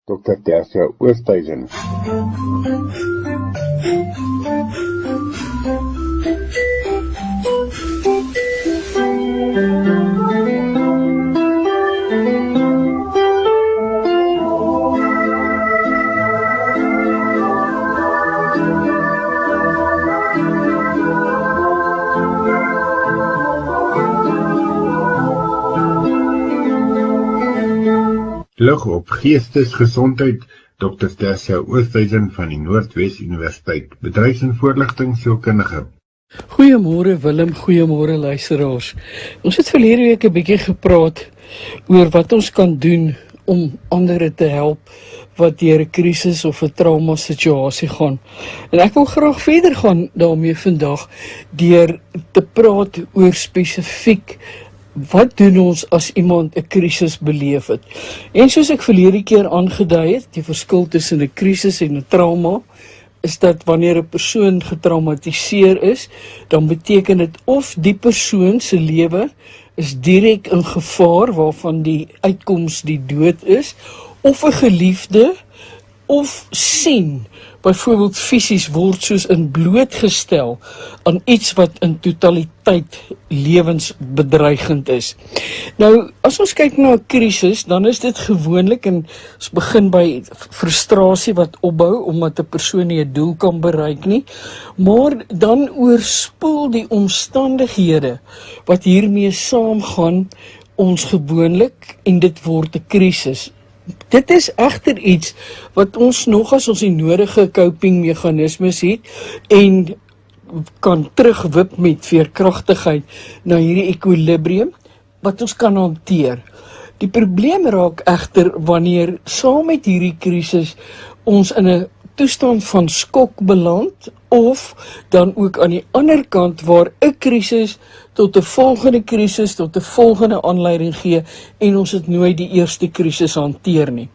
Dr. Tersia Oosthuizen. Lig op geestesgesondheid, Dr. Tersia Oosthuizen van die Noordwes Universiteit, bedryfs- en voorligtingsielkundige. Goeiemôre Willem, goeiemôre luisteraars. Ons het verlede week 'n bietjie gepraat oor wat ons kan doen om ander te help wat deur 'n krisis of 'n trauma situasie gaan. En ek wil graag verder gaan daarmee vandag deur te praat oor spesifiek wat doen ons as iemand 'n krisis beleef het? En soos ek verlede keer aangedui het, die verskil tussen 'n krisis en 'n trauma, is dat wanneer 'n persoon getraumatiseer is, dan beteken dit of die persoon se lewe is direk in gevaar waarvan die uitkoms die dood is, of 'n geliefde of sien byvoorbeeld fisies word soos in blootgestel aan iets wat in totaliteit lewensbedreigend is. Nou, as ons kyk na 'n krisis, dan is dit gewoonlik, en ons begin by frustrasie wat opbou, omdat 'n persoon nie 'n doel kan bereik nie, maar dan oorspoel die omstandighede wat hiermee saamgaan ons gewoonlik, en dit word 'n krisis. Dit is egter iets wat ons nog as ons die nodige coping meganismes het en kan terugwip met veerkragtigheid na hierdie ekwilibrium wat ons kan hanteer. Die probleem raak egter wanneer saam met hierdie krisis ons in 'n toestand van skok beland, of dan ook aan die ander kant waar 'n krisis tot 'n volgende krisis, tot 'n volgende aanleiding gee en ons het nooit die eerste krisis hanteer nie.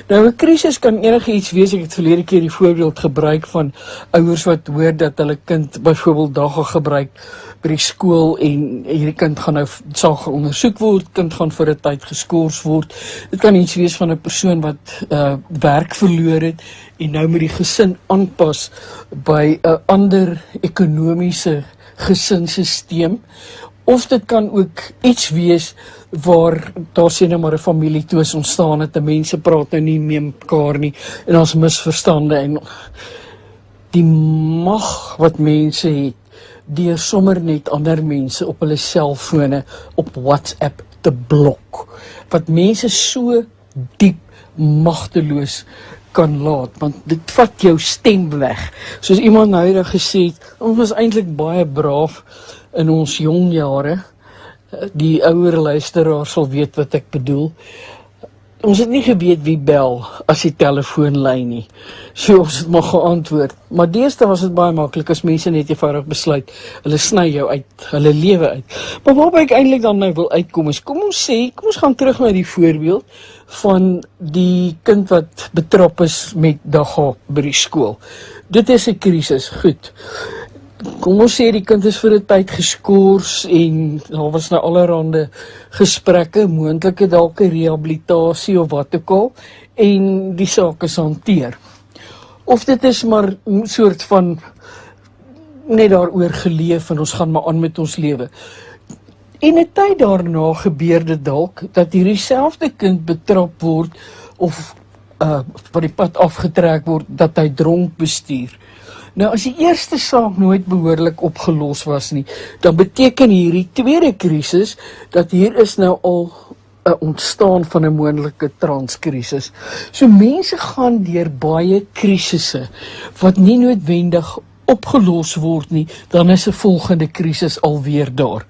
Nou, 'n krisis kan enigiets wees. Ek het verlede keer die voorbeeld gebruik van ouers wat hoor dat hulle kind byvoorbeeld dagga gebruik by die skool en hierdie kind gaan nou sal ondersoek word, kind gaan vir 'n tyd geskort word. Dit kan iets wees van 'n persoon wat werk verloor het en nou moet die gesin aanpas by 'n ander ekonomiese gesinsisteem, of dit kan ook iets wees waar daar sê nou maar 'n familie twis ontstaan het, mense praat nou nie meer mekaar nie en ons misverstande en die mag wat mense het deur sommer net ander mense op hulle selfone op WhatsApp te blok, wat mense so diep magteloos kan laat, want dit vat jou stem weg. Soos iemand nou eendag gesê het, ons was eintlik baie braaf in ons jong jare. Die ouer luisteraar sal weet wat ek bedoel. Ons het nie geweet wie bel as die telefoonlyn nie. So ons het maar geantwoord. Maar deesdae was dit baie maklik as mense net eenvoudig besluit, hulle sny jou uit, hulle lewe uit. Maar waarby ek eintlik dan nou wil uitkom is, kom ons gaan terug na die voorbeeld van die kind wat betrap is met dagga by die skool. Dit is 'n krisis, goed. Kom ons sê die kind is vir 'n tyd geskort en daar was nou allerhande gesprekke, moontlike dalk 'n rehabilitasie of wat ook al, en die saak is hanteer. Of dit is maar 'n soort van net daaroor geleef en ons gaan maar aan met ons lewe. En 'n tyd daarna gebeur dit dalk dat hierdie selfde kind betrap word of van die pad afgetrek word dat hy dronk bestuur. Nou, as die eerste saak nooit behoorlik opgelos was nie, dan beteken hierdie tweede krisis dat hier is nou al 'n ontstaan van 'n moontlike transkrisis. So mense gaan deur baie krisisse wat nie noodwendig opgelos word nie, dan is 'n volgende krisis alweer daar.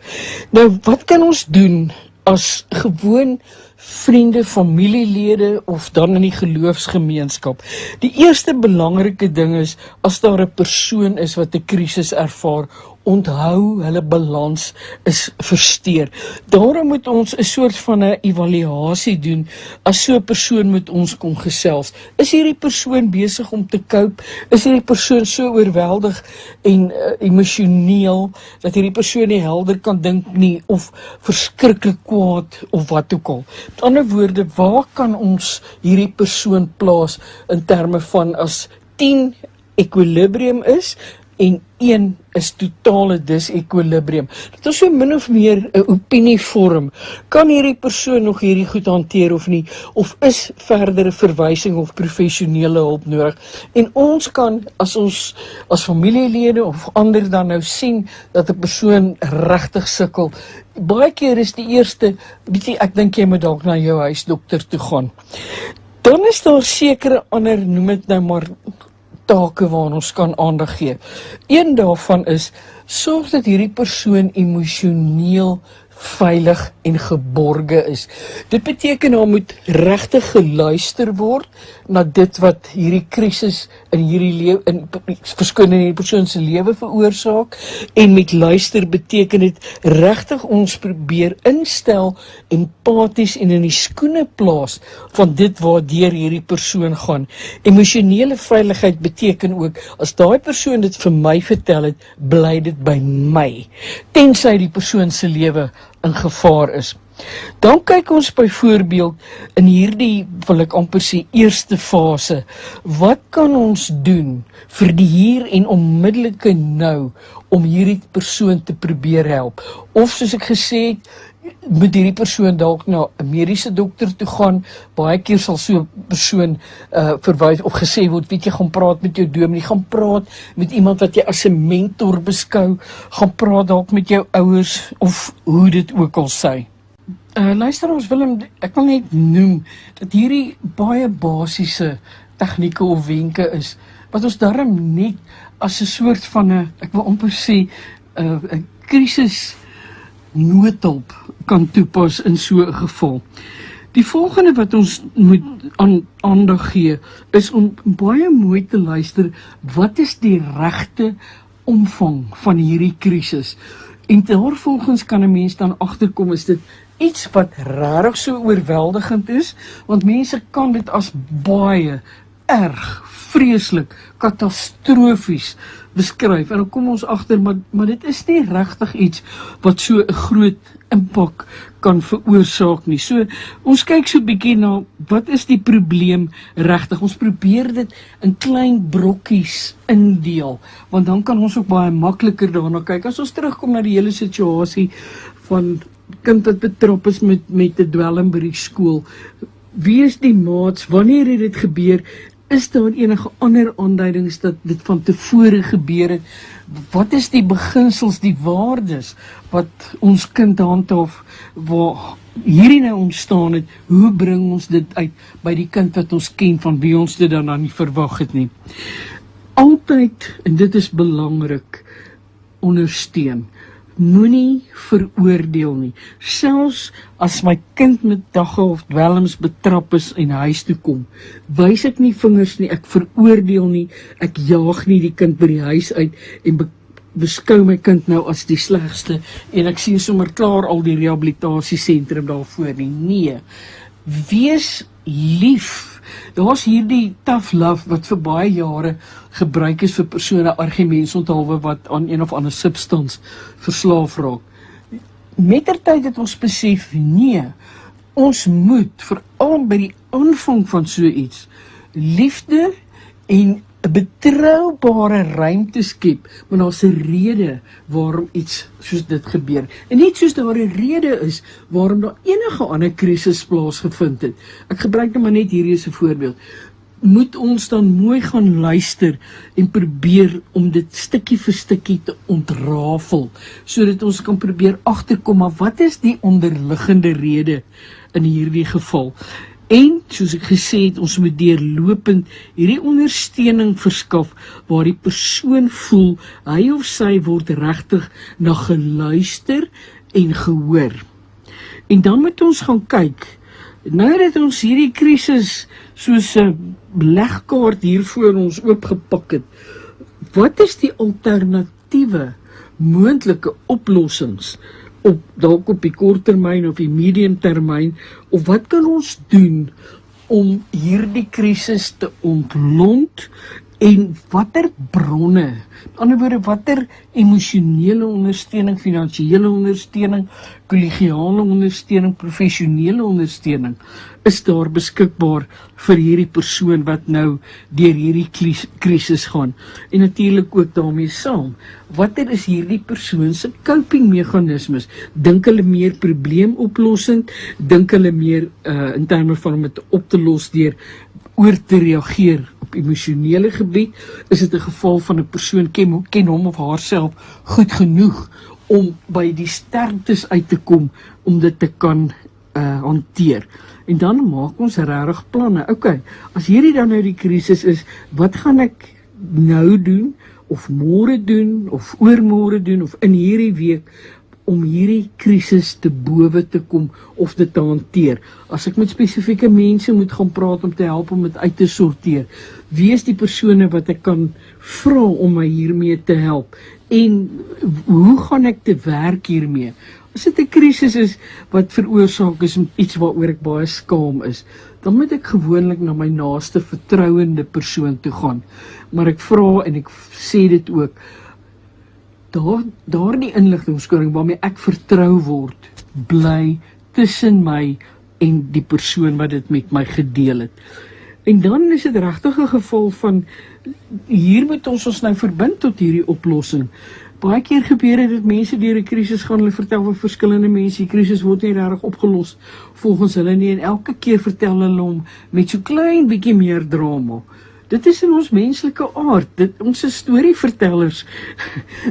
Nou, wat kan ons doen as gewoon vriende, familielede of dan in die geloofsgemeenskap? Die eerste belangrike ding is, as daar 'n persoon is wat 'n krisis ervaar, onthou hulle balans is versteur. Daarom moet ons 'n soort van 'n evaluasie doen as so 'n persoon met ons kom gesels. Is hierdie persoon besig om te cope? Is hierdie persoon so oorweldig en emosioneel dat hierdie persoon nie helder kan dink nie of verskriklik kwaad of wat ook al. Met ander woorde, waar kan ons hierdie persoon plaas in terme van as 10 equilibrium is en 1 is totale disequilibrium. Dat ons so min of meer 'n opinie vorm. Kan hierdie persoon nog hierdie goed hanteer of nie? Of is verdere verwysing of professionele hulp nodig? En ons kan, as ons as familielede of ander dan nou sien dat 'n persoon regtig sukkel, baie keer is die eerste, weet jy, ek dink jy moet dalk na jou huisdokter toe gaan. Dan is daar sekere ander, noem dit nou maar, take waaraan ons kan aandag gee. Een daarvan is, sorg dat hierdie persoon emosioneel veilig en geborge is. Dit beteken daar moet regtig geluister word na dit wat hierdie krisis in hierdie lewe, in hierdie persoon se lewe veroorsaak, en met luister beteken dit regtig ons probeer instel, empaties en in die skoene plaas van dit waardeur hierdie persoon gaan. Emosionele veiligheid beteken ook, as daai persoon dit vir my vertel het, bly dit by my, tensy die persoon se lewe in gevaar is. Dan kyk ons byvoorbeeld in hierdie, wil ek amper sê, eerste fase, wat kan ons doen vir die hier en onmiddellike nou om hierdie persoon te probeer help? Of soos ek gesê het, moet hierdie persoon dalk na 'n mediese dokter toe gaan. Baie keer sal so 'n persoon verwys of gesê word, weet jy, gaan praat met jou dominee, gaan praat met iemand wat jy as 'n mentor beskou, gaan praat dalk met jou ouers of hoe dit ook al sy. Luister ons Willem, ek wil net noem dat hierdie baie basiese tegnieke of wenke is, wat ons darm net as 'n soort van 'n, ek wil amper sê, 'n krisis noodhulp kan toepas in so 'n geval. Die volgende wat ons moet aandag gee, is om baie mooi te luister, wat is die regte omvang van hierdie krisis? En daarvolgens kan 'n mens dan agterkom, is dit iets wat regtig so oorweldigend is, want mense kan dit as baie erg, vreeslik, katastrofies beskryf, en dan kom ons agter, maar dit is nie regtig iets wat so 'n groot impak kan veroorsaak nie. So, ons kyk so 'n bietjie na, wat is die probleem regtig? Ons probeer dit in klein brokkies indeel, want dan kan ons ook baie makliker daarna kyk. As ons terugkom na die hele situasie van kind wat betrap is met 'n dwelm by die skool, wie is die maats, wanneer het dit gebeur? Is daar enige ander aanduidings dat dit van tevore gebeur het? Wat is die beginsels, die waardes wat ons kind handhaaf, waar hierdie nou ontstaan het? Hoe bring ons dit uit by die kind wat ons ken, van wie ons dit dan nie verwag het nie? Altyd, en dit is belangrik, ondersteun. Moenie veroordeel nie. Selfs as my kind met dagga of dwelms betrap is en huis toe kom, wys ek nie vingers nie, ek veroordeel nie, ek jaag nie die kind by die huis uit en beskou my kind nou as die slegste en ek sien sommer klaar al die rehabilitasiesentrum daarvoor nie. Nee, wees lief. Daar's hierdie tough love wat vir baie jare gebruik is vir persone, argumentsonthaalwe wat aan een of ander substans verslaaf raak. Mettertyd het ons besef, nee, ons moet veral by die aanvang van so iets liefde en 'n betroubare ruimte skep, maar daar's 'n rede waarom iets soos dit gebeur. En net soos daar 'n rede is waarom daar enige ander krisis plaasgevind het. Ek gebruik nou maar net hierdie as 'n voorbeeld. Moet ons dan mooi gaan luister en probeer om dit stukkie vir stukkie te ontrafel, sodat ons kan probeer agterkom, maar wat is die onderliggende rede in hierdie geval? En, soos ek gesê het, ons moet deurlopend hierdie ondersteuning verskaf, waar die persoon voel, hy of sy word regtig na geluister en gehoor. En dan moet ons gaan kyk, nou dat ons hierdie krisis soos 'n legkaart hier voor ons oopgepak het, wat is die alternatiewe moontlike oplossings dalk op die korttermyn of die mediumtermyn, of wat kan ons doen om hierdie krisis te ontlont, en watter bronne, met ander woorde, watter emosionele ondersteuning, finansiële ondersteuning, kollegiale ondersteuning, professionele ondersteuning is daar beskikbaar vir hierdie persoon wat nou deur hierdie krisis gaan. En natuurlik ook daarmee saam, watter is hierdie persoon se coping meganismes? Dink hulle meer probleemoplossend? Dink hulle meer in terme van om dit op te los deur oor te reageer op emosionele gebied? Is dit 'n geval van 'n persoon ken hom of haarself goed genoeg om by die sterktes uit te kom om dit te kan hanteer? En dan maak ons regtig planne. Okay, as hierdie dan nou die krisis is, wat gaan ek nou doen, of môre doen, of oormôre doen, of in hierdie week, om hierdie krisis te bowe te kom of dit te hanteer? As ek met spesifieke mense moet gaan praat om te help om dit uit te sorteer, wie is die persone wat ek kan vra om my hiermee te help? En hoe gaan ek te werk hiermee? As dit 'n krisis is wat veroorsaak is iets waaroor ek baie skaam is, dan moet ek gewoonlik na my naaste vertrouende persoon toe gaan. Maar ek vra en ek sê dit ook, daardie inligtingskoring waarmee ek vertrou word, bly tussen my en die persoon wat dit met my gedeel het. En dan is dit regtig 'n geval van, hier moet ons nou verbind tot hierdie oplossing. Baie keer gebeur dit dat mense deur 'n krisis gaan, hulle vertel vir verskillende mense, die krisis word nie regtig opgelos volgens hulle nie, en elke keer vertel hulle hom met so klein bietjie meer drama. Dit is in ons menslike aard, ons is storievertellers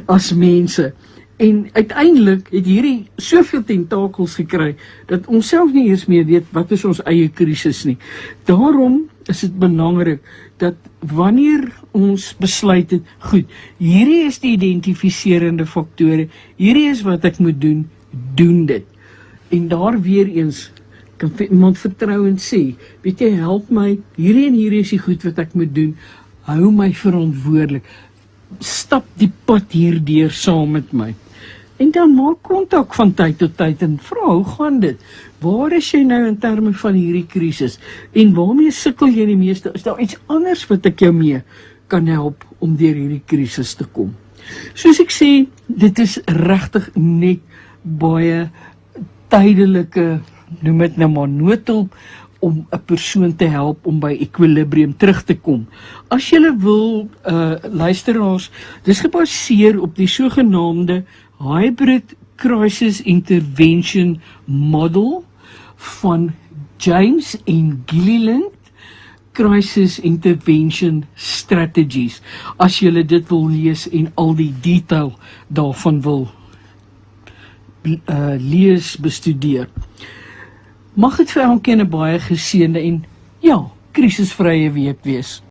as mense. En uiteindelik het hierdie soveel tentakels gekry, dat ons self nie eers meer weet wat is ons eie krisis nie. Daarom is dit belangrik dat wanneer ons besluit het, goed, hierdie is die identifiserende faktore, hierdie is wat ek moet doen, doen dit. En daar weer eens, kan iemand vertrou en sê, weet jy, help my, hierdie en hierdie is die goed wat ek moet doen, hou my verantwoordelik, stap die pad hierdeur saam met my. En dan maak kontak van tyd tot tyd en vra, hoe gaan dit? Waar is jy nou in terme van hierdie krisis? En waarmee sukkel jy die meeste? Is daar iets anders wat ek jou mee kan help om deur hierdie krisis te kom? Soos ek sê, dit is regtig net baie tydelike, noem dit nou maar noodhulp, om 'n persoon te help om by equilibrium terug te kom. As jy wil, luisteraars, dis gebaseer op die sogenaamde Hybrid Crisis Intervention Model van James en Gilliland, Crisis Intervention Strategies, as jy dit wil lees en al die detail daarvan wil lees, bestudeer. Mag dit vir elkeen 'n baie geseënde en krisisvrye week wees.